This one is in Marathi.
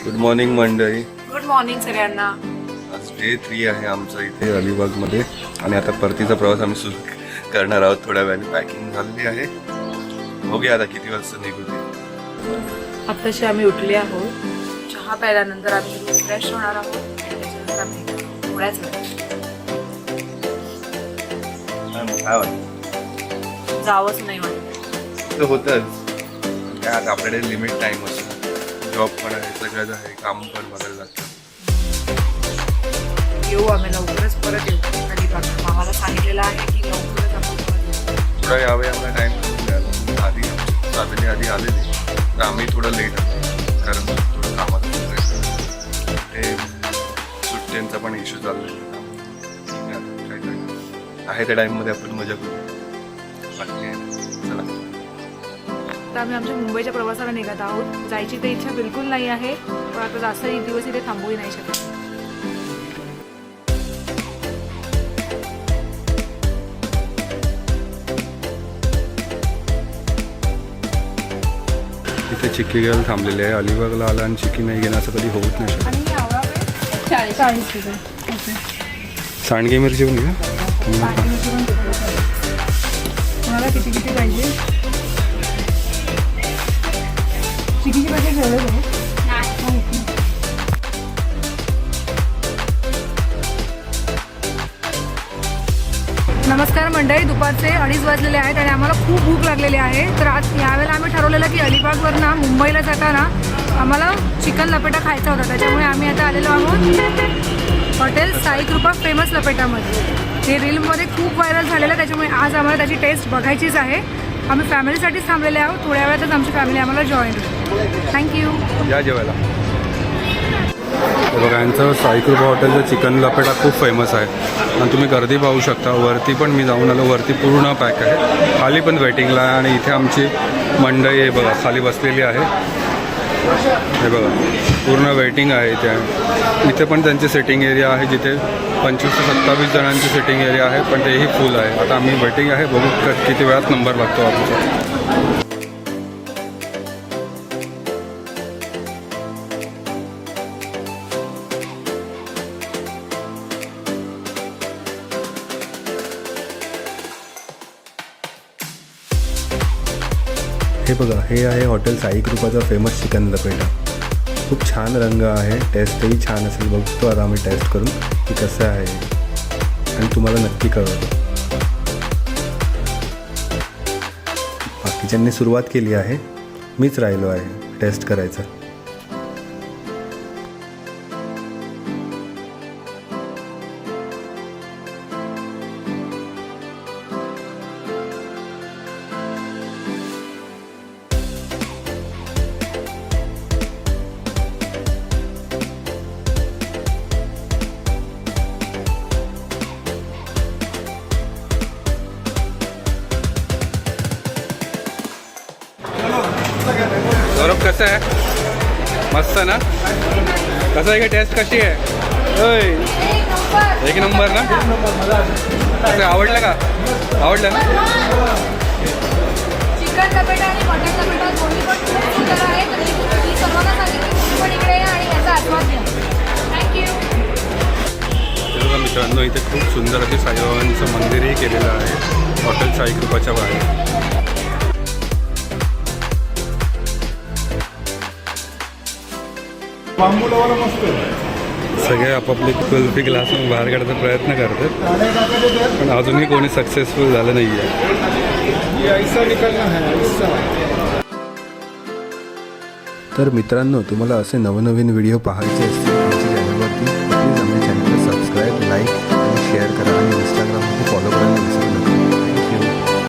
गुड मॉर्निंग मंडळी. गुड मॉर्निंग सगळ्यांना. आज डे 3 आहे आमचं इथे अलिबागमध्ये आणि आता परतीचा प्रवास आम्ही सुरू करणार आहोत. थोड्या वेळाने पॅकिंग झालेली आहे. बघूया आता किती वाजता निघू ते. आत्ताशी आम्ही उठले आहोत. चहा प्यायल्यानंतर आम्ही फ्रेश होणार आहोत आणि त्याच्यानंतर आम्ही थोड्याच काय वाटतं? जावंच नाही वाटत. ते होतंच. काय आता आपल्याकडे लिमिट टाईम असतो. जॉब पण आहे, सगळंच आहे, काम पण बघायला लागतं. येऊ आम्ही लवकरच परत येऊ. अलिबाग आम्हाला सांगितलेलं आहे की लवकरच आपण परत येऊ. थोडा यावे आम्हाला टाईम मिळाला. आधी फॅमिली आधी आलेली तर आम्ही थोडं लेट आलो कारण थोडं कामात ते सुट्ट्यांचा पण इश्यू चाललेला काय आहे त्या टाईममध्ये आपण मजा करू. बाकी चला तर आम्ही आमच्या मुंबईच्या प्रवासाला निघत आहोत. जायची तर इच्छा बिलकुल नाही आहे, पण आता जास्त एक दिवस इथे थांबूही नाही शकत. इथे चिक्की घ्यायला थांबलेले आहे. अलिबागला आला आणि चिक्की नाही घेणं असं कधी होत नाही शकत. आणि आवळा 40 रुपये. सांडगे मिरची पण घ्या. कोणाला किती किती पाहिजे? चिकीची पाहिजे ठेवलं आहे. नमस्कार मंडळी. दुपारचे 2:30 वाजलेले आहेत आणि आम्हाला खूप भूक लागलेली आहे. तर आज यावेळेला आम्ही ठरवलेलं की अलिबागवरनं मुंबईला जाताना आम्हाला चिकन लपेटा खायचा होता. त्याच्यामुळे आम्ही आता आलेलो आहोत हॉटेल साई कृपा फेमस लपेटामध्ये. हे रीलमध्ये खूप व्हायरल झालेलं आहे, त्याच्यामुळे आज आम्हाला त्याची टेस्ट बघायचीच आहे. आम्ही फॅमिलीसाठीच थांबलेले आहोत. थोड्या वेळातच आमची फॅमिली आम्हाला जॉईन होईल. थँक्यू. या जेवायला. बघा यांचं साई कृपा हॉटेलचं चिकन लपेटा खूप फेमस आहे आणि तुम्ही गर्दी पाहू शकता. वरती पण मी जाऊन आलो. वरती पूर्ण पॅक आहे. खाली पण वेटिंगला आहे आणि इथे आमची मंडळी आहे बघा खाली बसलेली आहे. हे बघा पूर्ण वेटिंग आहे इथे. इथे पण त्यांची सिटिंग एरिया आहे जिथे 25 ते 27 जणांची सिटिंग एरिया आहे, पण तेही फुल आहे. आता आम्ही वेटिंग आहे, बघू किती वेळात नंबर लागतो आमचा. हे बघा हे आहे हॉटेल साई कृपाचा फेमस चिकन लपेटा. खूप छान रंग आहे. टेस्टही छान असेल. बघतो आता आम्ही टेस्ट करून की कसं आहे आणि तुम्हाला नक्की कळवतो. बाकीच्यांनी सुरुवात केली आहे, मीच राहिलो आहे टेस्ट करायचं. गौरव कसं आहे? मस्त ना? कसं आहे का? टेस्ट कशी आहे? होय एक नंबर ना? कसं आवडलं का? आवडलं ना? चिकन लपेटा आणि मटन लपेटा दोन्ही पण खूप सुंदर आहे. तर मी सर्वांना सांगेन की तुम्ही पण इकडे या आणि याचा आस्वाद घ्या. थँक्यू. बघा मित्रांनो इथे खूप सुंदर असे साईबाबांचं मंदिरही केलेलं आहे हॉटेल साई कृपाच्या बाहेर. सगळे आपापले कुल्फी ग्लास बाहेर काढायचा प्रयत्न करतात, पण अजूनही कोणी सक्सेसफुल झालं नाही आहे. तर मित्रांनो तुम्हाला असे नवनवीन व्हिडिओ पाहायचे असतील